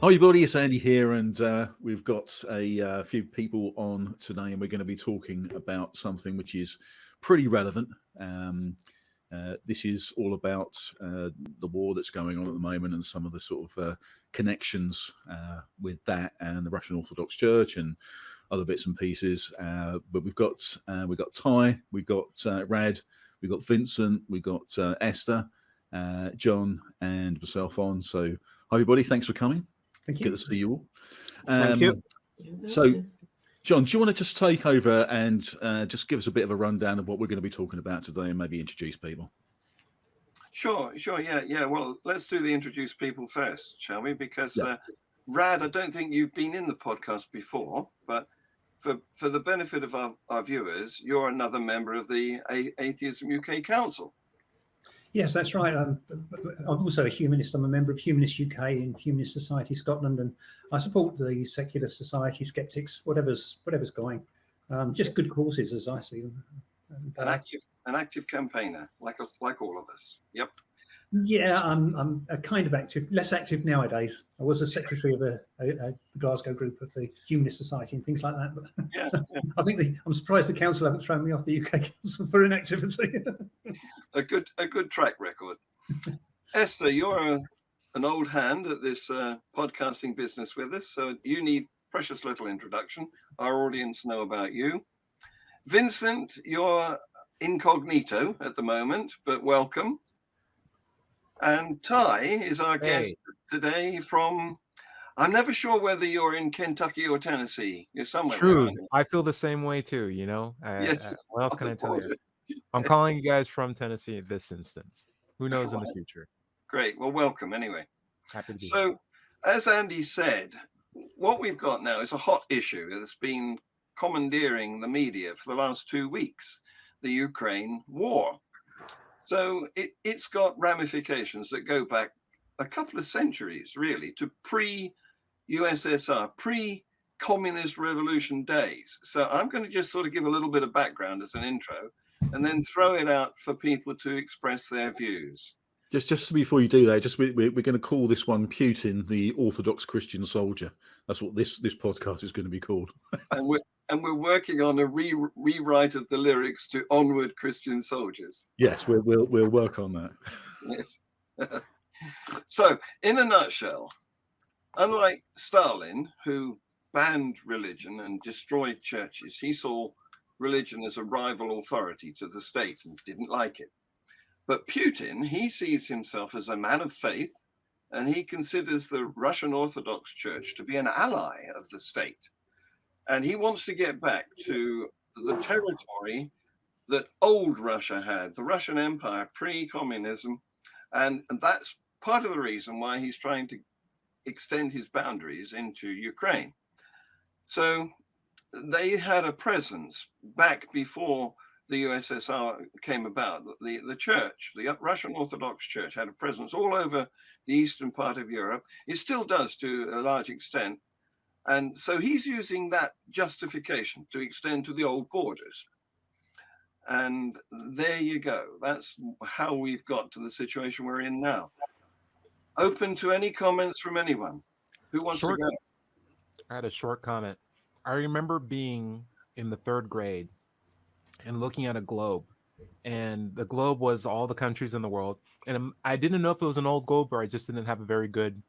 Hi everybody, it's Andy here, and we've got a few people on today, and we're going to be talking about something which is pretty relevant. This is all about the war that's going on at the moment and some of the sort of connections with that and the Russian Orthodox Church and other bits and pieces. But we've got Ty, we've got Rad, we've got Vincent, we've got Esther, John, and myself on. So, hi everybody, thanks for coming. Thank you. Good to see you all. Thank you. So, John, do you want to just take over and just give us a bit of a rundown of what we're going to be talking about today and maybe introduce people? Sure. Yeah. Well, let's do the introduce people first, shall we? Because Rad, I don't think you've been in the podcast before, but for the benefit of our viewers, you're another member of the Atheism UK Council. Yes, that's right. I'm also a humanist. I'm a member of Humanist UK and Humanist Society Scotland, and I support the secular society, skeptics, whatever's going. Just good causes as I see them. And, an active campaigner, like us, like all of us. Yep. Yeah, I'm a kind of active, less active nowadays. I was a secretary of a Glasgow group of the Humanist Society and things like that. But Yeah. I think I'm surprised the council haven't thrown me off the UK Council for inactivity. A good track record. Esther, you're an old hand at this podcasting business with us, so you need precious little introduction. Our audience know about you. Vincent, you're incognito at the moment, but welcome. And Ty is our guest today from, I'm never sure whether you're in Kentucky or Tennessee. You're somewhere. True. I feel the same way too, you know. Yes. What else can I tell you? I'm calling you guys from Tennessee in this instance. Who knows in the future? Great. Well, welcome anyway. Happy to be here. So, as Andy said, what we've got now is a hot issue that's been commandeering the media for the last 2 weeks, the Ukraine war. So it's got ramifications that go back a couple of centuries, really, to pre-USSR, pre-communist revolution days. So I'm going to just sort of give a little bit of background as an intro and then throw it out for people to express their views. Just before you do that, we're going to call this one Putin, the Orthodox Christian Soldier. That's what this podcast is going to be called. And we're working on a rewrite of the lyrics to Onward Christian Soldiers. Yes, we'll work on that. Yes. So, in a nutshell, unlike Stalin, who banned religion and destroyed churches, he saw religion as a rival authority to the state and didn't like it. But Putin, he sees himself as a man of faith, and he considers the Russian Orthodox Church to be an ally of the state. And he wants to get back to the territory that old Russia had, the Russian Empire, pre-communism. And that's part of the reason why he's trying to extend his boundaries into Ukraine. So they had a presence back before the USSR came about. The church, the Russian Orthodox Church, had a presence all over the eastern part of Europe. It still does to a large extent. And so he's using that justification to extend to the old borders. And there you go. That's how we've got to the situation we're in now. Open to any comments from anyone. Who wants to go? I had a short comment. I remember being in the 3rd grade and looking at a globe. And the globe was all the countries in the world. And I didn't know if it was an old globe or I just didn't have a very good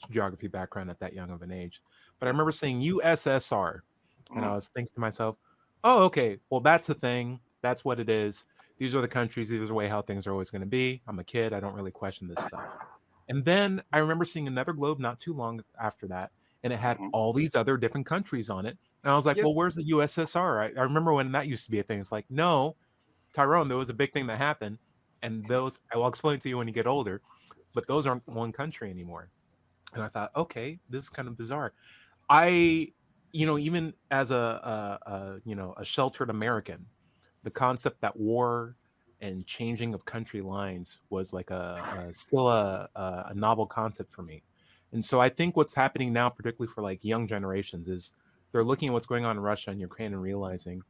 geography background at that young of an age. But I remember saying USSR, and I was thinking to myself, oh, okay, well, that's the thing. That's what it is. These are the countries. These are the way how things are always going to be. I'm a kid. I don't really question this stuff. And then I remember seeing another globe not too long after that, and it had all these other different countries on it. And I was like, well, where's the USSR? I remember when that used to be a thing. It's like, no, Tyrone, there was a big thing that happened. And those, I will explain to you when you get older, but those aren't one country anymore. And I thought, okay, this is kind of bizarre. Even as a sheltered American, the concept that war and changing of country lines was like still a novel concept for me. And so I think what's happening now, particularly for like young generations, is they're looking at what's going on in Russia and Ukraine and realizing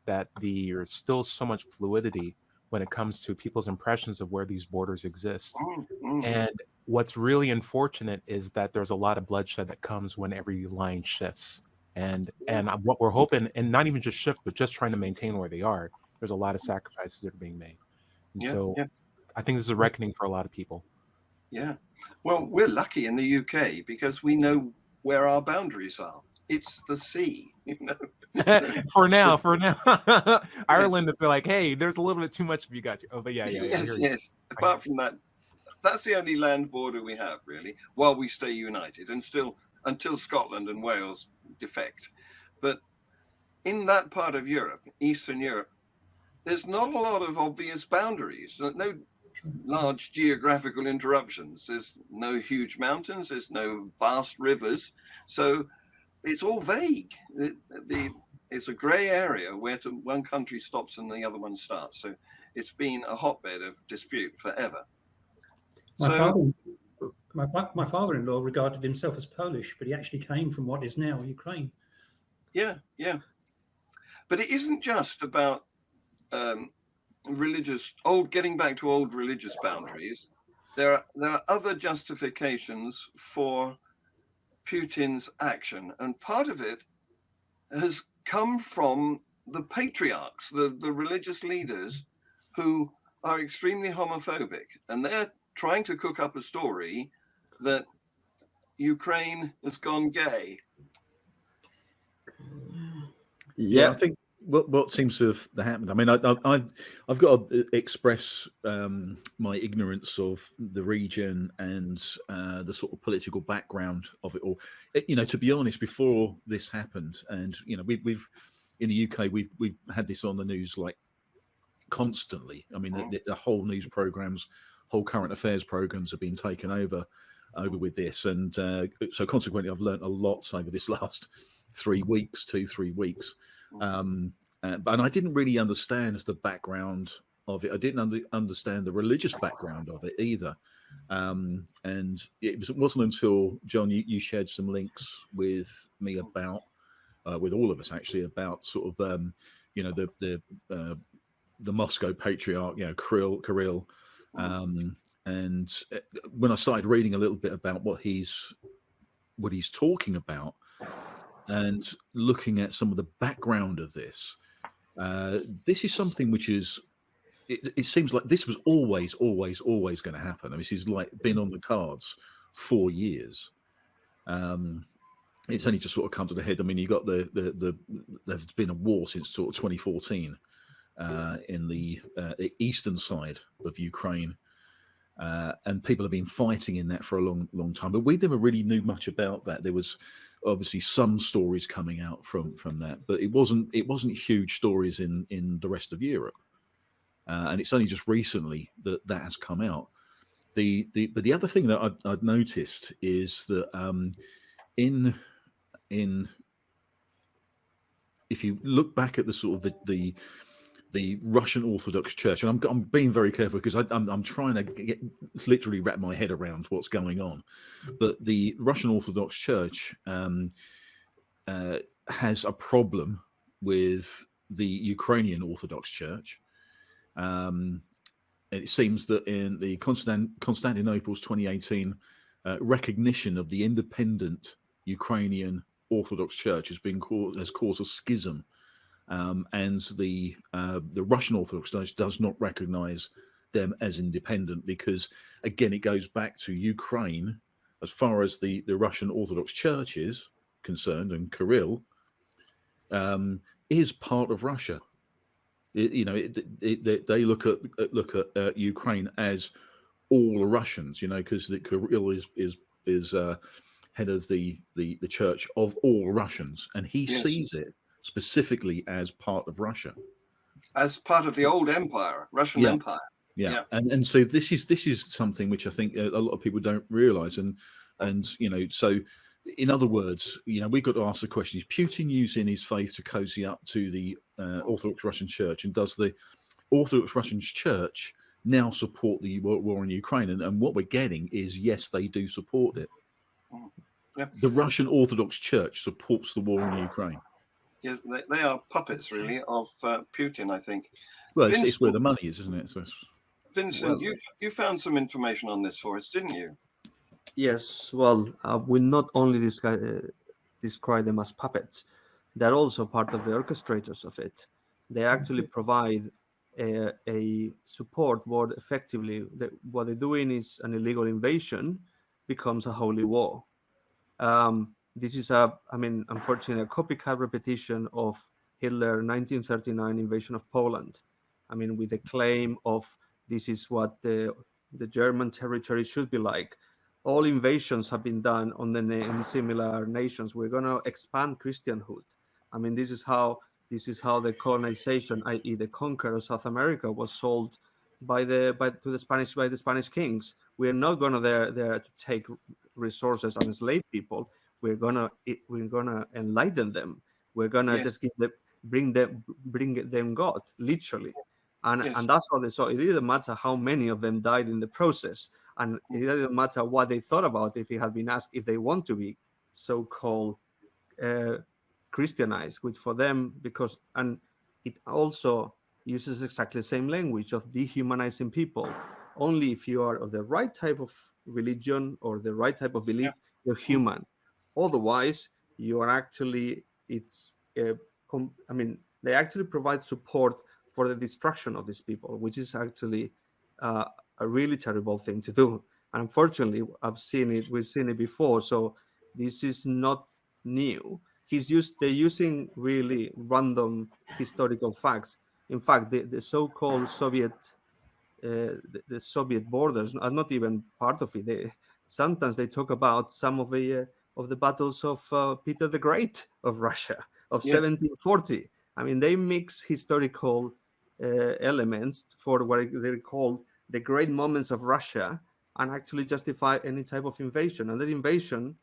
that there's still so much fluidity when it comes to people's impressions of where these borders exist. And what's really unfortunate is that there's a lot of bloodshed that comes when every line shifts. And what we're hoping, and not even just shift, but just trying to maintain where they are, there's a lot of sacrifices that are being made. And so I think this is a reckoning for a lot of people. Yeah. Well, we're lucky in the UK because we know where our boundaries are. It's the sea, you know. for now. Ireland is like, hey, there's a little bit too much of you guys. Oh, but yeah. Yes. Apart from that, that's the only land border we have, really, while we stay united, and still until Scotland and Wales defect. But in that part of Europe, Eastern Europe, there's not a lot of obvious boundaries. No large geographical interruptions. There's no huge mountains. There's no vast rivers. So it's all vague. It's a grey area where one country stops and the other one starts. So it's been a hotbed of dispute forever. My father-in-law regarded himself as Polish, but he actually came from what is now Ukraine. Yeah. But it isn't just about getting back to old religious boundaries. There are other justifications for Putin's action, and part of it has come from the patriarchs, the religious leaders, who are extremely homophobic, and they're trying to cook up a story that Ukraine has gone gay. Yeah, I think what seems to have happened. I mean, I've got to express my ignorance of the region and the sort of political background of it all. You know, to be honest, before this happened, and you know, we've in the UK we've had this on the news like constantly. I mean, the whole news programs, whole current affairs programs have been taken over with this, and so consequently, I've learned a lot over this last 3 weeks. But I didn't really understand the background of it. I didn't understand the religious background of it either. And it wasn't until, John, you shared some links with me about, with all of us actually, about sort of, you know, the Moscow Patriarch, you know, Kirill. And when I started reading a little bit about what he's talking about, and looking at some of the background of this, this is something which is, it seems like this was always going to happen. I mean, this has like been on the cards for years. It's only just sort of come to the head. I mean, you got there's been a war since sort of 2014 in the eastern side of Ukraine. And people have been fighting in that for a long time, but we never really knew much about that. There was obviously some stories coming out from that, but it wasn't huge stories in the rest of Europe, and it's only just recently that has come out. But the other thing that I'd noticed is that in if you look back at the sort of the Russian Orthodox Church, and I'm being very careful because I'm trying to literally wrap my head around what's going on. But the Russian Orthodox Church has a problem with the Ukrainian Orthodox Church. And it seems that in the Constantinople's 2018 recognition of the independent Ukrainian Orthodox Church has caused a schism. And the Russian Orthodox Church does not recognize them as independent because, again, it goes back to Ukraine as far as the Russian Orthodox Church is concerned, and Kirill is part of Russia. They look at Ukraine as all Russians, you know, because Kirill is head of the Church of all Russians, and he sees it specifically as part of Russia, as part of the old empire, Russian Empire. Yeah. And so this is something which I think a lot of people don't realize, and you know, so in other words, you know, we've got to ask the question: is Putin using his faith to cozy up to the Orthodox Russian Church, and does the Orthodox Russian Church now support the war in Ukraine? And what we're getting is, yes, they do support it. Yeah. The Russian Orthodox Church supports the war in Ukraine. Yes, they are puppets, really, of Putin, I think. Well, it's where the money is, isn't it? So Vincent, you found some information on this for us, didn't you? Yes, well, we'll not only describe them as puppets, they're also part of the orchestrators of it. They actually provide a support where effectively what they're doing is an illegal invasion becomes a holy war. This is unfortunately, a copycat repetition of Hitler 1939 invasion of Poland. I mean, with the claim of this is what the German territory should be like. All invasions have been done on in similar nations. We're going to expand Christianhood. I mean, this is how the colonization, i.e., the conquer of South America, was sold by the Spanish kings. We're not going to there to take resources and enslave people. We're gonna enlighten them. We're gonna Yes. just bring them God, literally, and Yes. and that's what they saw. It didn't matter how many of them died in the process, and it didn't matter what they thought about if it had been asked if they want to be so-called Christianized, which for them, and it also uses exactly the same language of dehumanizing people. Only if you are of the right type of religion or the right type of belief, you're human. Otherwise, you are actually, they actually provide support for the destruction of these people, which is actually a really terrible thing to do. And unfortunately, we've seen it before. So this is not new. They're using really random historical facts. In fact, the so-called Soviet the Soviet borders are not even part of it. Sometimes they talk about some of the battles of Peter the Great of Russia of 1740. I mean, they mix historical elements for what they call the great moments of Russia and actually justify any type of invasion. And that invasion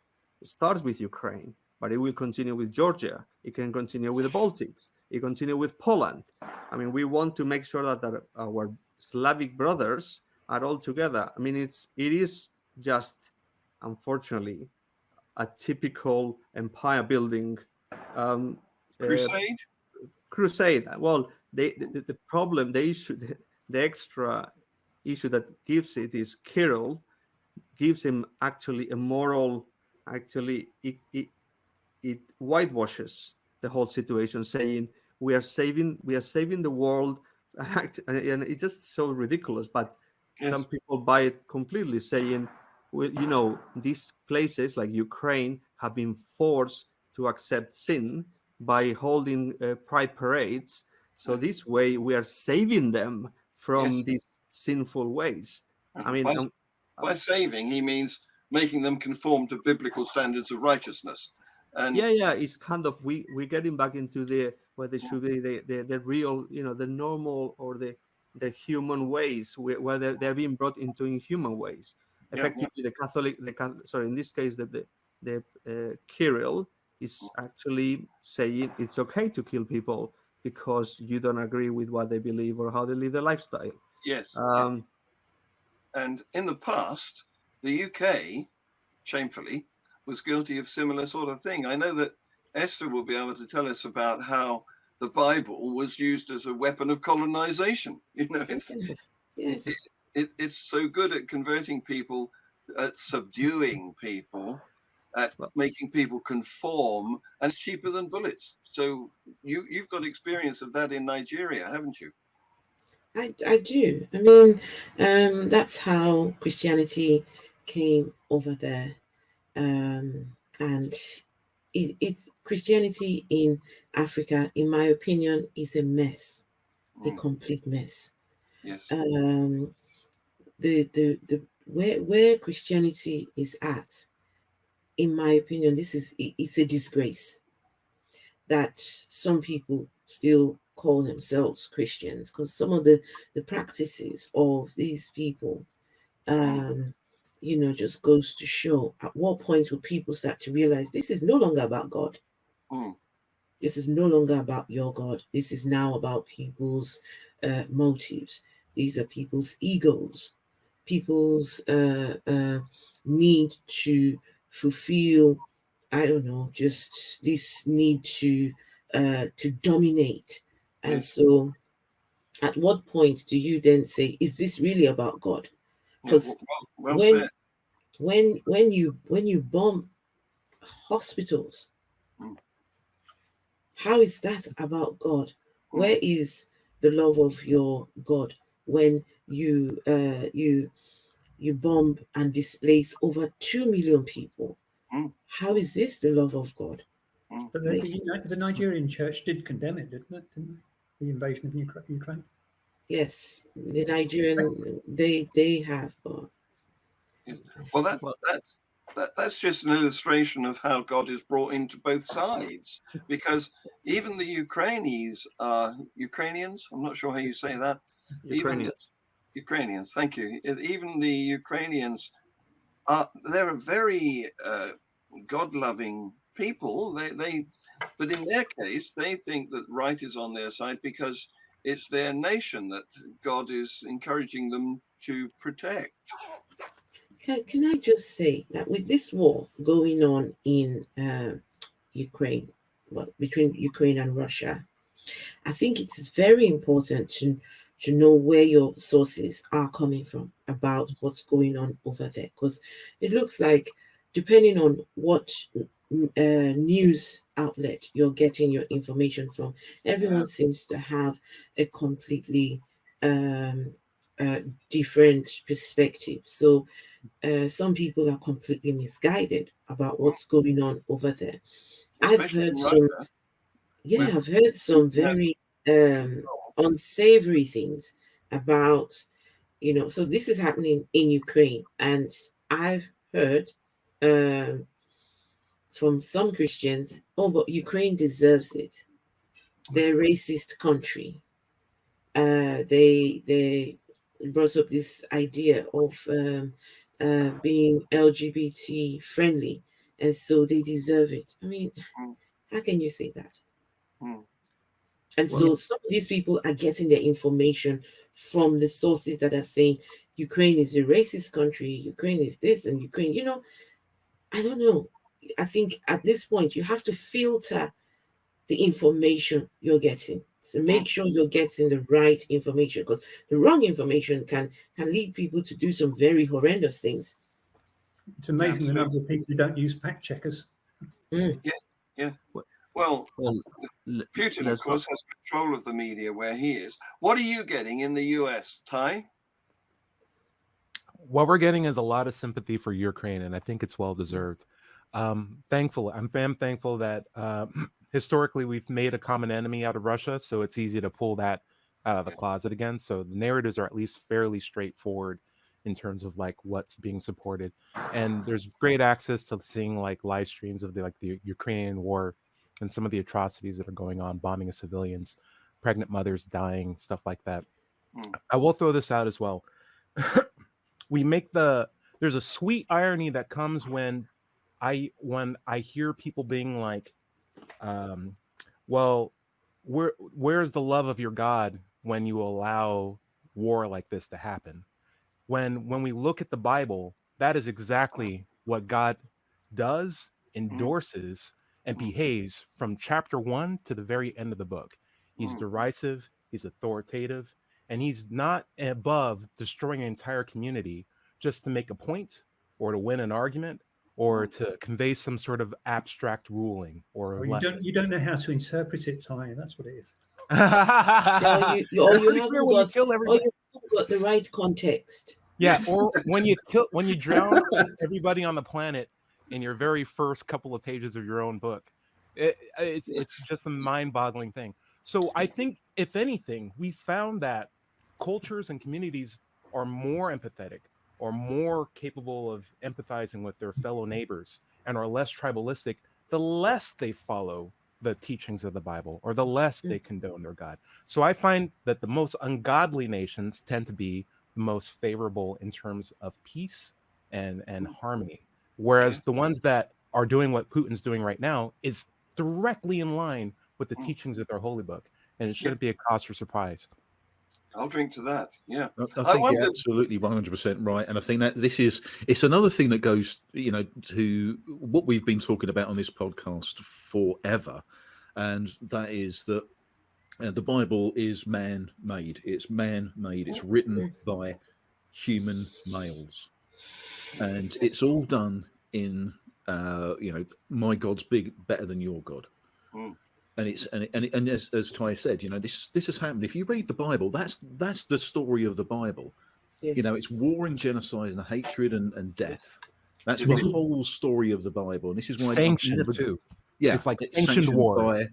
starts with Ukraine, but it will continue with Georgia. It can continue with the Baltics. It continue with Poland. I mean, we want to make sure that our Slavic brothers are all together. I mean, it is just, unfortunately, a typical empire building crusade. Well, the problem, the issue, the extra issue that gives it is Kirill gives him actually a moral. Actually, it whitewashes the whole situation, saying we are saving the world. And it's just so ridiculous, but some people buy it completely, saying, well, these places like Ukraine have been forced to accept sin by holding pride parades, so this way we are saving them from these sinful ways. I mean, by saving, he means making them conform to biblical standards of righteousness. And it's kind of we're getting back into where they should be the real, the normal or the human ways where they're being brought into inhuman ways. Effectively, in this case, the Kirill is actually saying it's okay to kill people because you don't agree with what they believe or how they live their lifestyle. Yes. And in the past, the UK, shamefully, was guilty of similar sort of thing. I know that Esther will be able to tell us about how the Bible was used as a weapon of colonization. It's so good at converting people, at subduing people, at making people conform, and it's cheaper than bullets. So you've got experience of that in Nigeria, haven't you? I do. I mean, that's how Christianity came over there. And it's Christianity in Africa, in my opinion, is a mess, a complete mess. Yes. Where Christianity is at, in my opinion, it's a disgrace that some people still call themselves Christians, because some of the practices of these people just goes to show at what point will people start to realize this is no longer about God. This is no longer about your God. This is now about people's motives. These are people's egos, people's need to fulfill, I don't know, just this need to dominate. And so at what point do you then say, is this really about God? Because when you bomb hospitals, how is that about God? Where is the love of your God when you bomb and displace over 2 million people? How is this the love of God? But the Nigerian church did condemn it, didn't it? Didn't they? The invasion of Ukraine. Yes, the Nigerian they have. Well, that's just an illustration of how God is brought into both sides, because even the Ukrainians, I'm not sure how you say that. Ukrainians, thank you. Even the Ukrainians they're a very God-loving people. But in their case, they think that right is on their side because it's their nation that God is encouraging them to protect. Can I just say that with this war going on in Ukraine, between Ukraine and Russia, I think it's very important to know where your sources are coming from about what's going on over there, because it looks like, depending on what news outlet you're getting your information from, everyone seems to have a completely different perspective. So some people are completely misguided about what's going on over there. I've heard some very unsavory things about, so this is happening in Ukraine, and I've heard from some Christians, but Ukraine deserves it. They're a racist country. They brought up this idea of being LGBT friendly, and so they deserve it. I mean, how can you say that? And so some of these people are getting their information from the sources that are saying Ukraine is a racist country, Ukraine is this, and Ukraine, I don't know. I think at this point you have to filter the information you're getting. So make sure you're getting the right information, because the wrong information can lead people to do some very horrendous things. It's amazing the number of people who don't use fact checkers. Yeah. Well, Putin, of course, has control of the media where he is. What are you getting in the US, Ty? What we're getting is a lot of sympathy for Ukraine, and I think it's well deserved. I'm thankful that historically we've made a common enemy out of Russia, so it's easy to pull that out of the closet again. So the narratives are at least fairly straightforward in terms of like what's being supported, and there's great access to seeing like live streams of the Ukrainian war and some of the atrocities that are going on, bombing of civilians, pregnant mothers dying, stuff like that. I will throw this out as well. There's a sweet irony that comes when I hear people being like, well, where's the love of your God when you allow war like this to happen? When we look at the Bible, that is exactly what God does, endorses, and behaves from chapter 1 to the very end of the book. He's derisive, he's authoritative, and he's not above destroying an entire community just to make a point or to win an argument or to convey some sort of abstract ruling or lesson. You don't know how to interpret it, Ty. That's what it is. You haven't got the right context. Yeah, or when you drown everybody on the planet in your very first couple of pages of your own book, it's just a mind-boggling thing. So I think, if anything, we found that cultures and communities are more empathetic or more capable of empathizing with their fellow neighbors and are less tribalistic, the less they follow the teachings of the Bible or the less they condone their God. So I find that the most ungodly nations tend to be the most favorable in terms of peace and harmony, whereas the ones that are doing what Putin's doing right now is directly in line with the teachings of their holy book, and it shouldn't be a cause for surprise. I'll drink to that. Yeah, I think you're absolutely 100% right, and I think that it's another thing that goes, to what we've been talking about on this podcast forever, and that is that the Bible is man-made. It's man-made. It's written by human males, and it's all done in my God's better than your God. And it's and as Ty said, this has happened. If you read the Bible, that's the story of the Bible. Yes. It's war and genocide and hatred and death. That's the whole story of the Bible, and this is why sanctioned too. Yeah, it's like sanctioned war by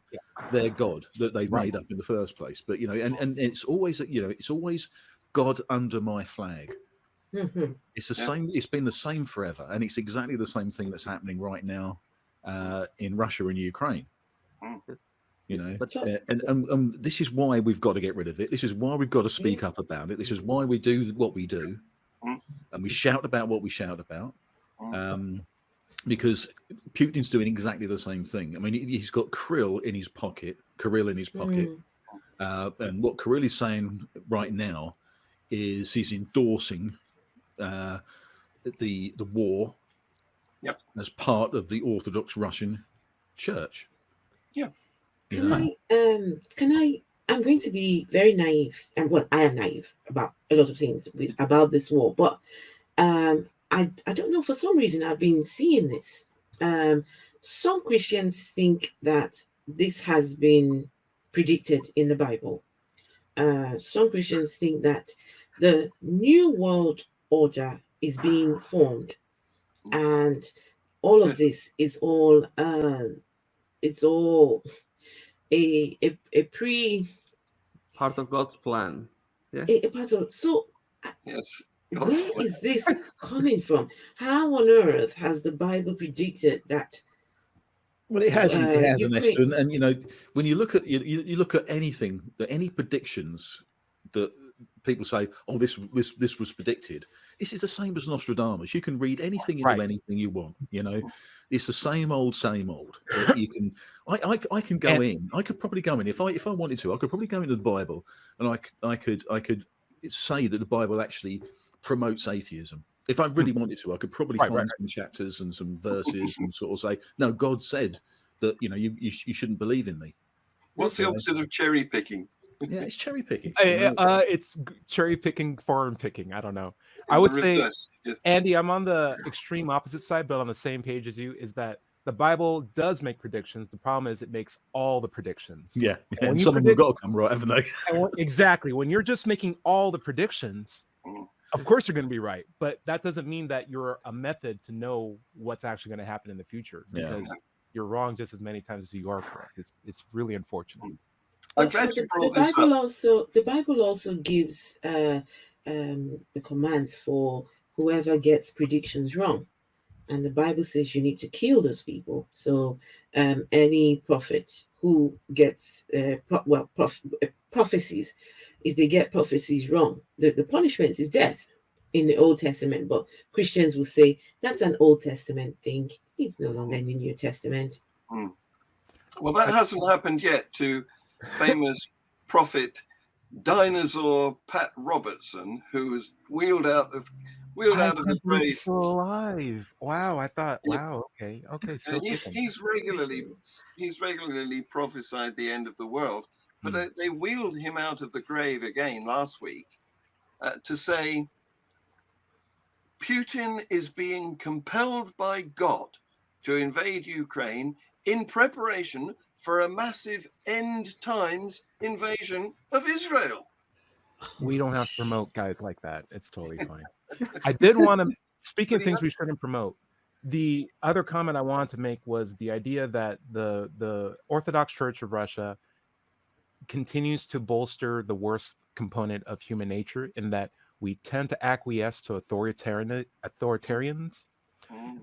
their God that they've made up in the first place. But and it's always it's always God under my flag. Mm-hmm. It's the same. It's been the same forever, and it's exactly the same thing that's happening right now in Russia and Ukraine. And this is why we've got to get rid of it. This is why we've got to speak up about it. This is why we do what we do, and we shout about what we shout about. Because Putin's doing exactly the same thing. I mean, he's got Kirill in his pocket, and what Kirill is saying right now is he's endorsing the war as part of the Orthodox Russian Church. Yeah. I'm going to be very naive, and I am naive about a lot of things about this war, but I don't know, for some reason I've been seeing this. Some Christians think that this has been predicted in the Bible. Some Christians think that the new world order is being formed, and all of this is all it's all a part of God's plan. Yeah. Yes. Where is this coming from? How on earth has the Bible predicted that? Well, it hasn't, Esther. And when you look at you look at anything, any predictions that people say, "Oh, this was predicted." This is the same as Nostradamus. You can read anything into anything you want. It's the same old. You can. I can go in. I could probably go in if I wanted to. I could probably go into the Bible, and I could say that the Bible actually promotes atheism. If I really wanted to, I could probably find some chapters and some verses and sort of say, no, God said that, you shouldn't believe in me. What's the opposite of cherry picking? Yeah, it's cherry picking. It's cherry picking, farm picking. I don't know. I would say, Andy, I'm on the extreme opposite side, but on the same page as you, is that the Bible does make predictions. The problem is it makes all the predictions. Yeah. And some of them have got to come right, haven't they? Exactly. When you're just making all the predictions, of course you're going to be right, but that doesn't mean that you're a method to know what's actually going to happen in the future, because you're wrong just as many times as you are correct. It's really unfortunate. I'm glad you brought this up. The Bible also gives the commands for whoever gets predictions wrong, and the Bible says you need to kill those people. So any prophet who gets prophecies, if they get prophecies wrong, the punishment is death in the Old Testament. But Christians will say that's an Old Testament thing. It's no longer in the New Testament. Well, that hasn't happened yet to famous prophet dinosaur Pat Robertson, who was wheeled out of the grave. Still alive. Wow, I thought. Wow, okay. He's regularly prophesied the end of the world. But they wheeled him out of the grave again last week to say Putin is being compelled by God to invade Ukraine in preparation for a massive end times invasion of Israel. We don't have to promote guys like that. It's totally fine. I did want to, speaking of things we shouldn't promote, the other comment I wanted to make was the idea that the Orthodox Church of Russia continues to bolster the worst component of human nature, in that we tend to acquiesce to authoritarians.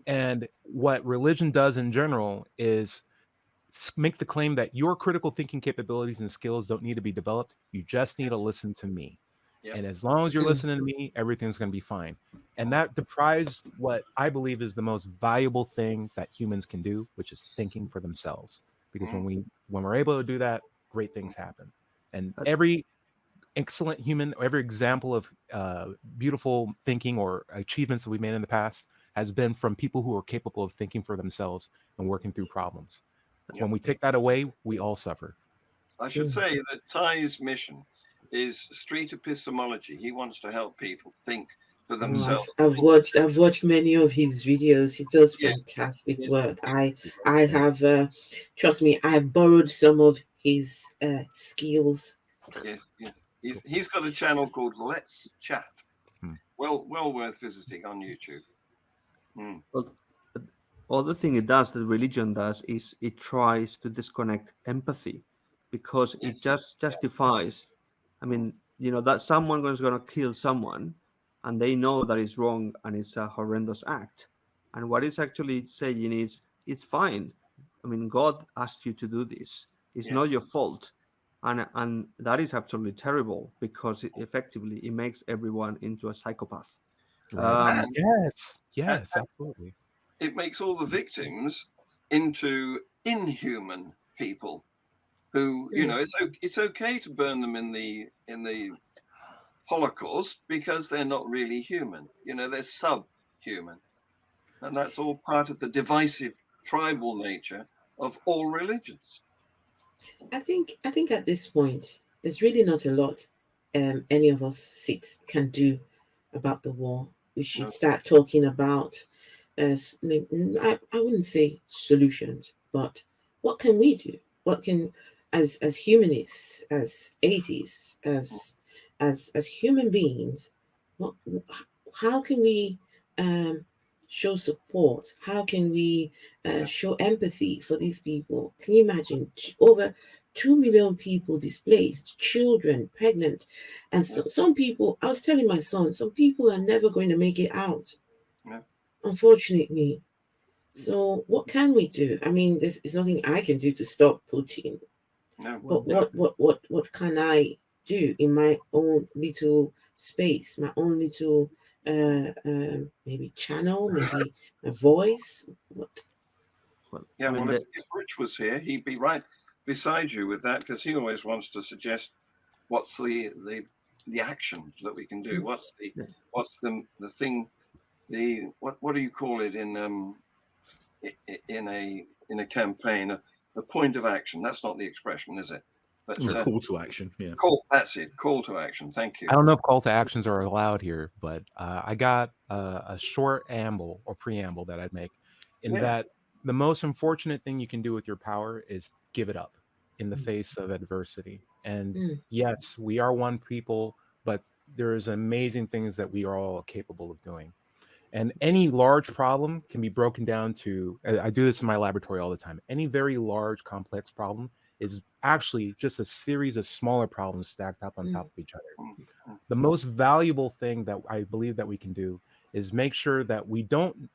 And what religion does in general is make the claim that your critical thinking capabilities and skills don't need to be developed. You just need to listen to me. And as long as you're listening to me, everything's going to be fine. And that deprives what I believe is the most valuable thing that humans can do, which is thinking for themselves. Because when we're able to do that, great things happen. And every excellent human, every example of beautiful thinking or achievements that we've made in the past has been from people who are capable of thinking for themselves and working through problems. When we take that away, we all suffer. I should say that Ty's mission is street epistemology. He wants to help people think for themselves. I've watched many of his videos. He does fantastic work. I have trust me, I have borrowed some of his skills. Yes. He's got a channel called Let's Chat. Well worth visiting on YouTube. Well, other thing it does, that religion does, is it tries to disconnect empathy, because it just justifies. I mean, that someone is going to kill someone, and they know that it's wrong and it's a horrendous act. And what it's actually saying is, it's fine. I mean, God asked you to do this. It's not your fault. And that is absolutely terrible, because it makes everyone into a psychopath. Yes, absolutely. It makes all the victims into inhuman people who, it's okay to burn them in the Holocaust, because they're not really human. They're subhuman. And that's all part of the divisive tribal nature of all religions. I think at this point, there's really not a lot any of us six can do about the war. We should start talking about, I wouldn't say solutions, but what can we do? What can, as humanists, as atheists, as human beings, how can we show support? How can we show empathy for these people? Can you imagine over 2 million people displaced, children, pregnant, and some people, I was telling my son, some people are never going to make it out, unfortunately. So what can we do? I mean, there's nothing I can do to stop Putin. But what can I do in my own little space, my own little maybe channel, maybe a voice? If Rich was here, he'd be right beside you with that, because he always wants to suggest what's the action that we can do. What's the thing? What do you call it in a campaign? A point of action. That's not the expression, is it? But call to action. Yeah. That's it. Call to action. Thank you. I don't know if call to actions are allowed here, but I got a short preamble that I'd make, that the most unfortunate thing you can do with your power is give it up in the face of adversity. And yes, we are one people, but there's amazing things that we are all capable of doing. And any large problem can be broken down to, I do this in my laboratory all the time, any very large, complex problem is actually just a series of smaller problems stacked up on top of each other. The most valuable thing that I believe that we can do is make sure that we don't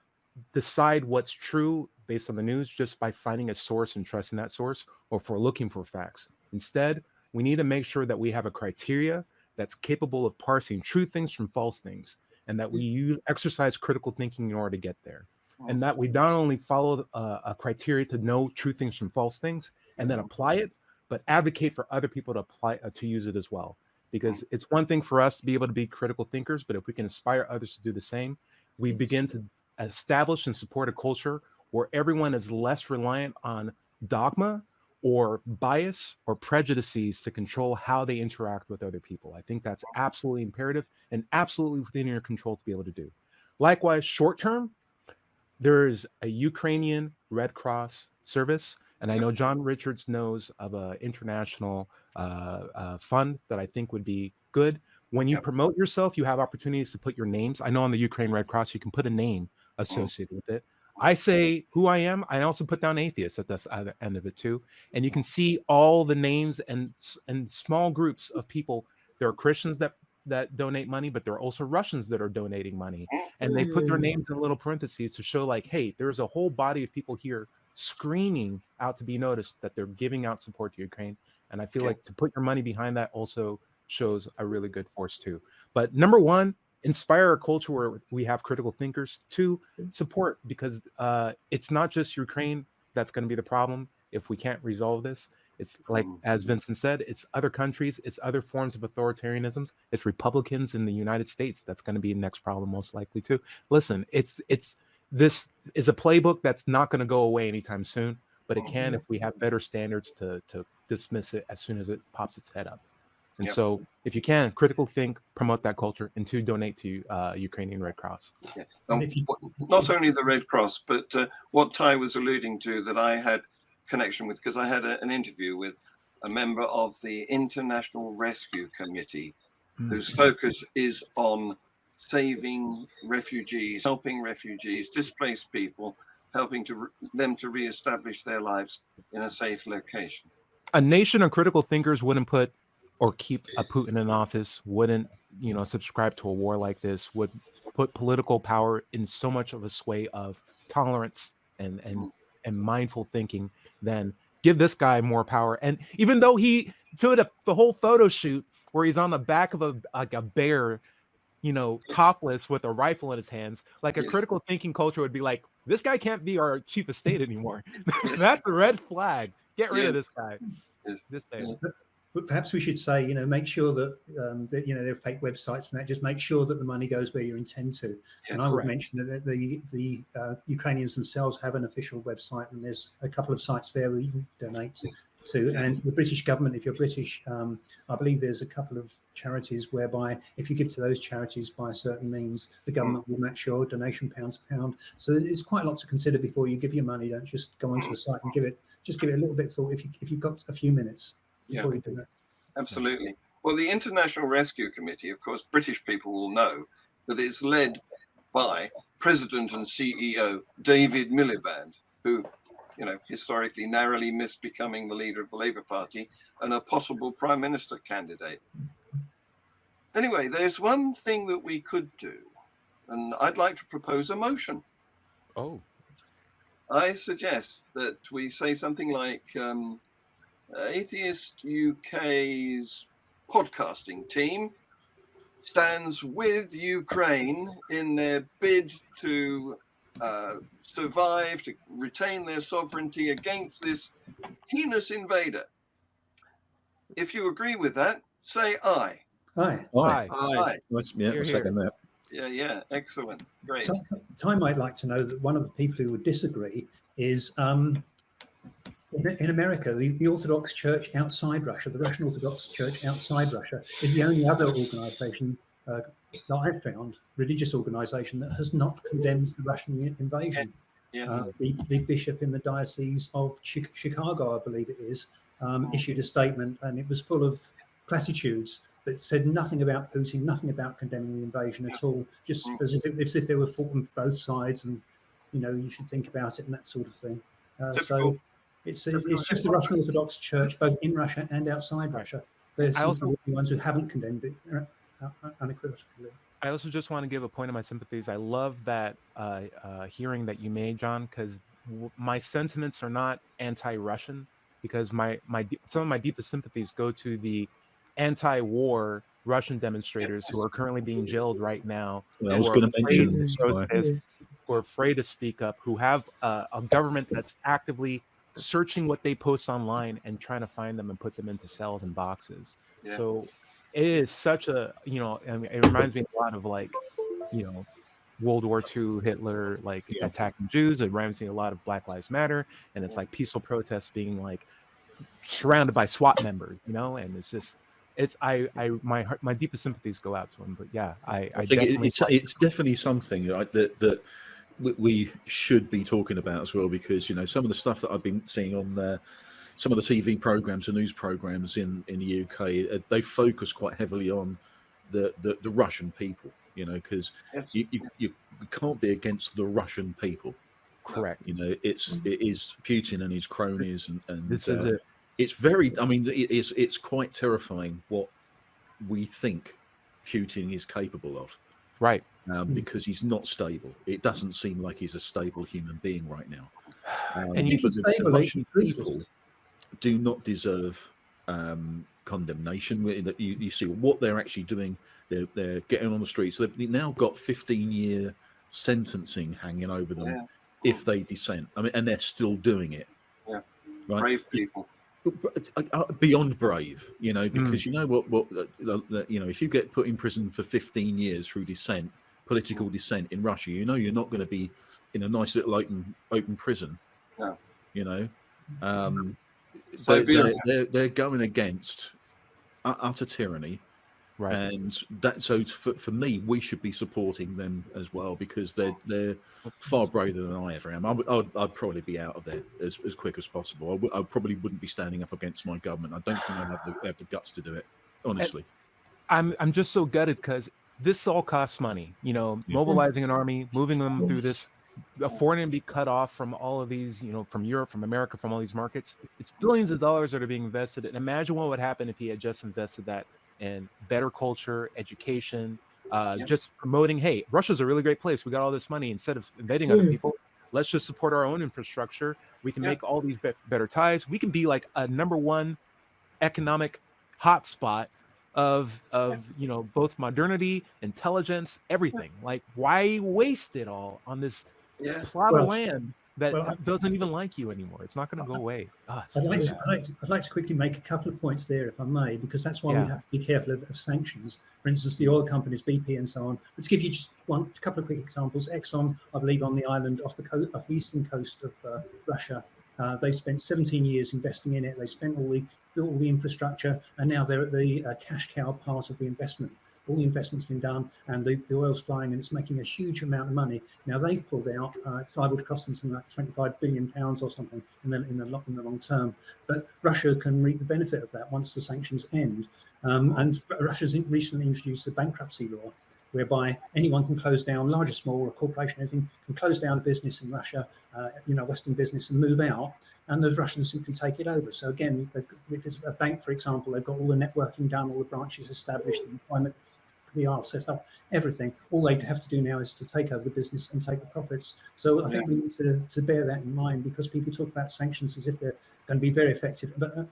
decide what's true based on the news just by finding a source and trusting that source, or for looking for facts. Instead, we need to make sure that we have a criteria that's capable of parsing true things from false things, and that we exercise critical thinking in order to get there. And that we not only follow a criteria to know true things from false things and then apply it, but advocate for other people to apply to use it as well. Because it's one thing for us to be able to be critical thinkers, but if we can inspire others to do the same, we begin to establish and support a culture where everyone is less reliant on dogma or bias or prejudices to control how they interact with other people. I think that's absolutely imperative and absolutely within your control to be able to do. Likewise, short term, there's a Ukrainian Red Cross service, and I know John Richards knows of an international fund that I think would be good. When you promote yourself, you have opportunities to put your names. I know on the Ukraine Red Cross, you can put a name associated with it. I say who I am. I also put down atheists at the other end of it too. And you can see all the names and small groups of people. There are Christians that donate money, but there are also Russians that are donating money. And they put their names in little parentheses to show like, hey, there's a whole body of people here screaming out to be noticed that they're giving out support to Ukraine. And I feel like to put your money behind that also shows a really good force too. But number one, inspire a culture where we have critical thinkers. Two, support, because it's not just Ukraine that's going to be the problem if we can't resolve this. It's like, as Vincent said, it's other countries, it's other forms of authoritarianisms, it's Republicans in the United States that's going to be the next problem most likely too. Listen, this is a playbook that's not going to go away anytime soon, but it can if we have better standards to dismiss it as soon as it pops its head up. And Yep. so if you can, critical think, promote that culture, and to donate to Ukrainian Red Cross. Yeah. And if you- Not only the Red Cross, but what Ty was alluding to that I had connection with, because I had an interview with a member of the International Rescue Committee, whose focus is on saving refugees, helping refugees, displaced people, helping them to reestablish their lives in a safe location. A nation of critical thinkers wouldn't put or keep a Putin in office, wouldn't, subscribe to a war like this, would put political power in so much of a sway of tolerance and mindful thinking, then give this guy more power. And even though he did the whole photo shoot where he's on the back of a bear, topless with a rifle in his hands, like a critical thinking culture would be like, this guy can't be our chief of state anymore. That's a red flag. Get rid of this guy. This day. But perhaps we should say, make sure that there are fake websites and that. Just make sure that the money goes where you intend to. And I would mention that the Ukrainians themselves have an official website, and there's a couple of sites there where you can donate to. And the British government, if you're British, I believe there's a couple of charities whereby if you give to those charities by a certain means, the government will match your donation pound to pound. So it's quite a lot to consider before you give your money. Don't just go onto a site and give it. Just give it a little bit of thought if you've got a few minutes. Yeah, absolutely. Well, the International Rescue Committee, of course, British people will know that it's led by President and CEO David Miliband, who, historically narrowly missed becoming the leader of the Labour Party and a possible Prime Minister candidate. Anyway, there's one thing that we could do, and I'd like to propose a motion. Oh. I suggest that we say something like, Atheist UK's podcasting team stands with Ukraine in their bid to survive, to retain their sovereignty against this heinous invader. If you agree with that, say aye. Aye. Aye. Yeah, Here, second that. Yeah, excellent. Great. So, Ty might like to know that one of the people who would disagree is in America, the Orthodox Church outside Russia, the Russian Orthodox Church outside Russia, is the only other organization that I've found, religious organization, that has not condemned the Russian invasion. Yes. The bishop in the Diocese of Chicago, I believe it is, issued a statement, and it was full of platitudes that said nothing about Putin, nothing about condemning the invasion at all, just as if they were fought on both sides, and you should think about it and that sort of thing. So it's just the Russian Orthodox Church, both in Russia and outside Russia. They're the ones who haven't condemned it unequivocally. I also just want to give a point of my sympathies. I love that hearing that you made, John, because my sentiments are not anti-Russian, because some of my deepest sympathies go to the anti-war Russian demonstrators who are currently being jailed right now. Well, I was going to mention this. Who are afraid to speak up, who have a government that's actively searching what they post online and trying to find them and put them into cells and boxes. Yeah. So it is such a, it reminds me a lot of World War II, Hitler, attacking Jews. It reminds me a lot of Black Lives Matter. And it's like peaceful protests being surrounded by SWAT members, and it's just, my deepest sympathies go out to him. But yeah, I think it's definitely something that we should be talking about as well, because some of the stuff that I've been seeing on some of the TV programs and news programs in the UK, they focus quite heavily on the Russian people, because you can't be against the Russian people. Correct. It is Putin and his cronies, and this is it. It's very. I mean, it's quite terrifying what we think Putin is capable of. Right. Because he's not stable. It doesn't seem like he's a stable human being right now. And the Russian people do not deserve condemnation. You see what they're actually doing. They're getting on the streets. They've now got 15-year sentencing hanging over them if they dissent. I mean, and they're still doing it. Yeah, right? Brave people. Beyond brave, because if you get put in prison for 15 years through dissent, political dissent in Russia, you're not going to be in a nice little open prison. No. So they're going against utter tyranny. Right. And that, so for me, we should be supporting them as well, because they're far braver than I ever am. I'd probably be out of there as quick as possible. I probably wouldn't be standing up against my government. I don't think I'd have the guts to do it, honestly. I'm just so gutted because this all costs money. You know, mobilizing an army, moving them through this, affording them to be cut off from all of these, you know, from Europe, from America, from all these markets. It's billions of dollars that are being invested. And imagine what would happen if he had just invested that in better culture, education, just promoting, hey, Russia's a really great place. We got all this money. Instead of invading other people, let's just support our own infrastructure. We can make all these better ties. We can be like a #1 economic hotspot of you know, both modernity, intelligence, everything. Like, why waste it all on this plot of land that doesn't even like you anymore? It's not going to go away. I'd like to quickly make a couple of points there, if I may, because that's why we have to be careful of sanctions. For instance, the oil companies, BP and so on. But to give you just a couple of quick examples, Exxon, I believe, on the island off the eastern coast of Russia, they spent 17 years investing in it. They spent all the infrastructure, and now they're at the cash cow part of the investment. All the investment's been done, and the oil's flying, and it's making a huge amount of money. Now they've pulled out. It's liable to cost them something like £25 billion or something in the long term. But Russia can reap the benefit of that once the sanctions end. And Russia's recently introduced a bankruptcy law, whereby anyone can close down, large or small, a corporation, anything, can close down a business in Russia, Western business, and move out, and the Russians simply take it over. So again, if it's a bank, for example, they've got all the networking done, all the branches established, the employment, PR set up, everything. All they have to do now is to take over the business and take the profits. So I think we need to bear that in mind, because people talk about sanctions as if they're going to be very effective, but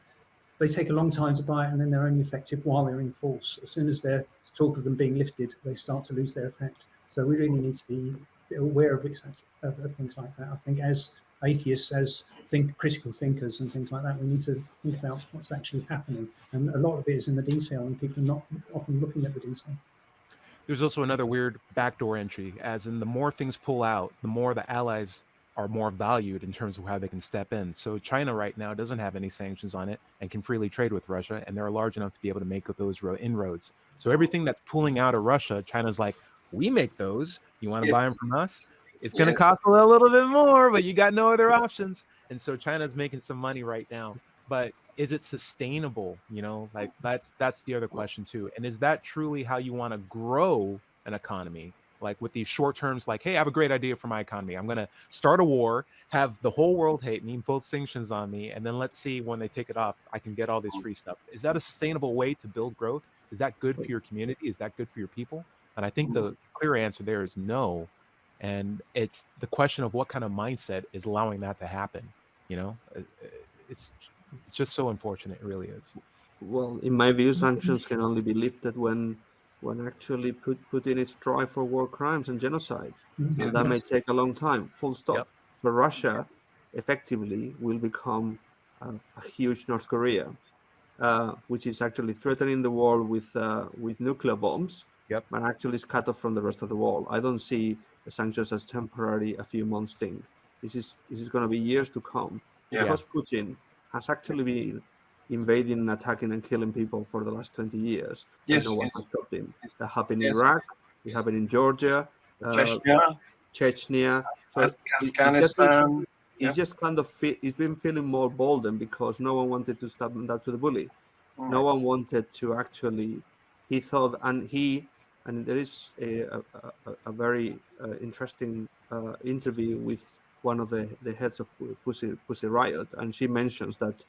they take a long time to buy it, and then they're only effective while they're in force. As soon as there's talk of them being lifted, they start to lose their effect. So we really need to be aware of things like that. I think as atheists, as critical thinkers and things like that, we need to think about what's actually happening. And a lot of it is in the detail, and people are not often looking at the detail. There's also another weird backdoor entry, as in the more things pull out, the more the allies are more valued in terms of how they can step in. So China right now doesn't have any sanctions on it and can freely trade with Russia, and they're large enough to be able to make those inroads. So everything that's pulling out of Russia, China's like, we make those. You want to buy them from us? It's going to cost a little bit more, but you got no other options. And so China's making some money right now. But is it sustainable? You know, like that's the other question too. And is that truly how you want to grow an economy? Like with these short terms, like, hey, I have a great idea for my economy. I'm going to start a war, have the whole world hate me, impose sanctions on me, and then let's see when they take it off, I can get all this free stuff. Is that a sustainable way to build growth? Is that good for your community? Is that good for your people? And I think the clear answer there is no. And it's the question of what kind of mindset is allowing that to happen. You know, it's just so unfortunate. It really is. Well, in my view, sanctions can only be lifted when actually Putin is tried for war crimes and genocide. And that may take a long time, full stop. So Russia effectively will become a huge North Korea, which is actually threatening the world with nuclear bombs, but actually is cut off from the rest of the world. I don't see the sanctions as temporary, a few months thing. This is going to be years to come, because Putin has actually been invading and attacking and killing people for the last 20 years. No one has stopped him. That happened in Iraq, it happened in Georgia, Chechnya, so Afghanistan. He's just kind of he's been feeling more bolden because no one wanted to stand up to the bully. No one wanted to actually. He thought, and there is a very interesting interview with one of the heads of Pussy Riot, and she mentions that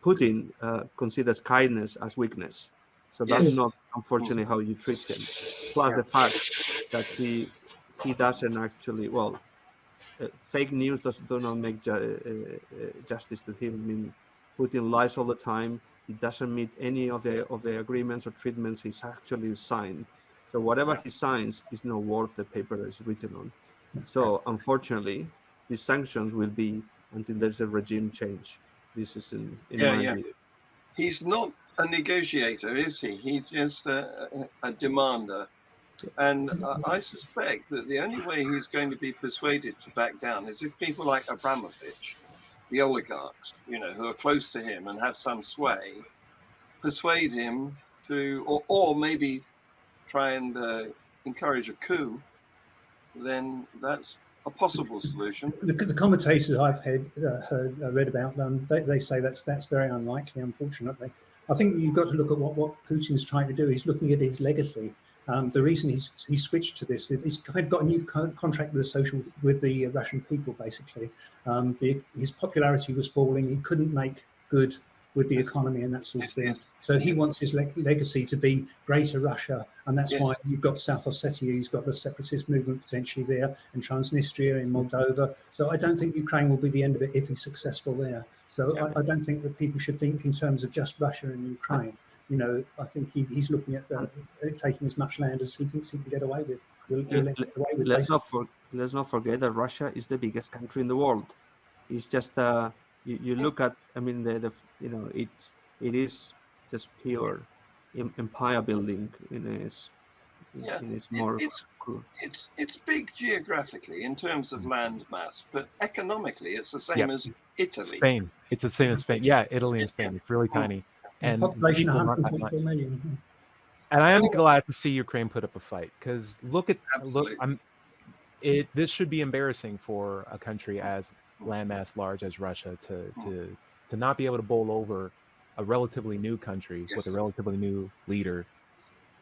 Putin considers kindness as weakness. So that's not, unfortunately, how you treat him. Plus the fact that he doesn't actually, fake news do not make justice to him. I mean, Putin lies all the time. He doesn't meet any of the agreements or treatments he's actually signed. So whatever he signs is not worth the paper it's written on. So unfortunately, these sanctions will be until there's a regime change. This is in my view. He's not a negotiator, is he? He's just a demander. And I suspect that the only way he's going to be persuaded to back down is if people like Abramovich, the oligarchs, who are close to him and have some sway, persuade him to, or maybe try and encourage a coup, then that's a possible solution. The commentators I've read about them, they say that's very unlikely, unfortunately. I think you've got to look at what Putin's trying to do. He's looking at his legacy. The reason he switched to this is he's kind of got a new contract with the Russian people, basically. His popularity was falling. He couldn't make good with the economy and that sort of thing. So he wants his legacy to be Greater Russia, and that's why you've got South Ossetia, he's got the separatist movement potentially there, and Transnistria in Moldova. So I don't think Ukraine will be the end of it if he's successful there. So I don't think that people should think in terms of just Russia and Ukraine. You know, I think he's looking at taking as much land as he thinks he can get away with. Let's not forget that Russia is the biggest country in the world. It's just you look at, I mean, it is just pure empire building it's big geographically in terms of land mass, but economically it's the same as Italy. Spain. It's the same as Spain. Yeah, Italy and Spain. It's really tiny. And population 144 million. And I am glad to see Ukraine put up a fight, because this should be embarrassing for a country as landmass large as Russia to not be able to bowl over a relatively new country with a relatively new leader,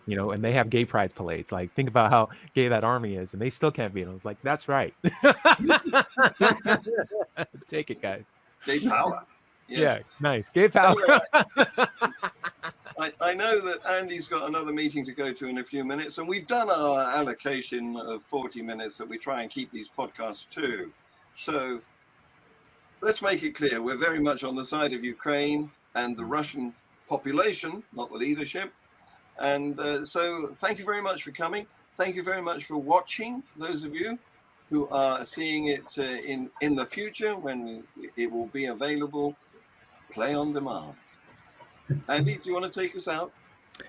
you know, and they have gay pride parades. Like, think about how gay that army is, and they still can't beat them. It's like, that's right. Take it, guys. Gay power. Yes. Yeah, nice. Gay power. I know that Andy's got another meeting to go to in a few minutes, and we've done our allocation of 40 minutes that we try and keep these podcasts to. So let's make it clear, we're very much on the side of Ukraine and the Russian population, not the leadership. And so thank you very much for coming. Thank you very much for watching, those of you who are seeing it in the future when it will be available, play on demand. Andy, do you want to take us out?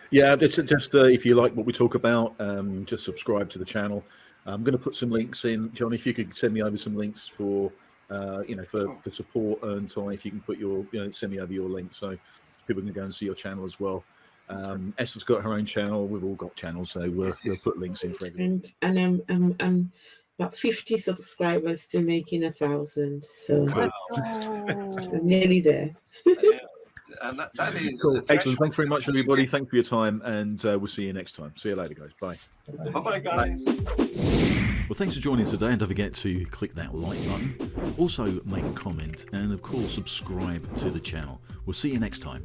Yeah, just if you like what we talk about, just subscribe to the channel. I'm going to put some links in. John, if you could send me over some links for support, and Ty, if you can put send me over your link so people can go and see your channel as well. Esther's got her own channel. We've all got channels, so we'll put links in for everyone. And I'm about 50 subscribers to making 1,000, so I'm nearly there. And that is cool. Excellent. Thanks very much, everybody. Thanks for your time, and we'll see you next time. See you later, guys. Bye. Bye, guys. Well, thanks for joining us today, and don't forget to click that like button. Also, make a comment, and of course, subscribe to the channel. We'll see you next time.